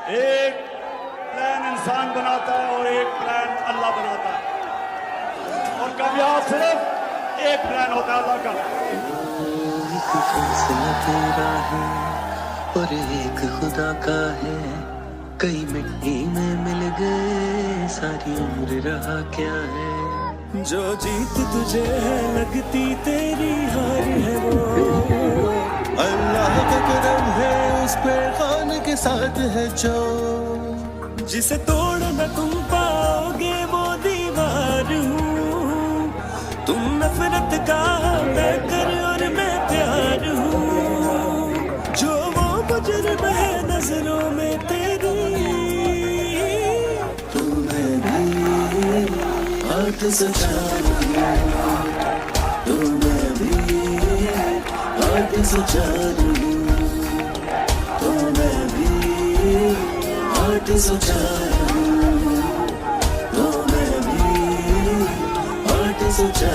एक प्लान इंसान बनाता है और एक प्लान अल्लाह बनाता है, और कामयाब सिर्फ एक प्लान होता है अल्लाह का। एक फैसला तेरा है और एक खुदा का है, कई मिट्टी में मिल गए सारी उम्र रहा क्या है। जो जीत तुझे है लगती तेरी हार है वो अल्लाह का करम है, उस पे खान के साथ है जो जिसे तोड़ न तुम पाओगे वो दीवार हूँ। तुम नफरत का मैं कर और मैं प्यार हूँ, जो वो मुजरिम है नजरों में तेरी। तुम्हें भी हाथ सजा तुम्हें भी हाथ सजा तुम्हें भी हाथ सजा तुम्हें भी हाथ सजा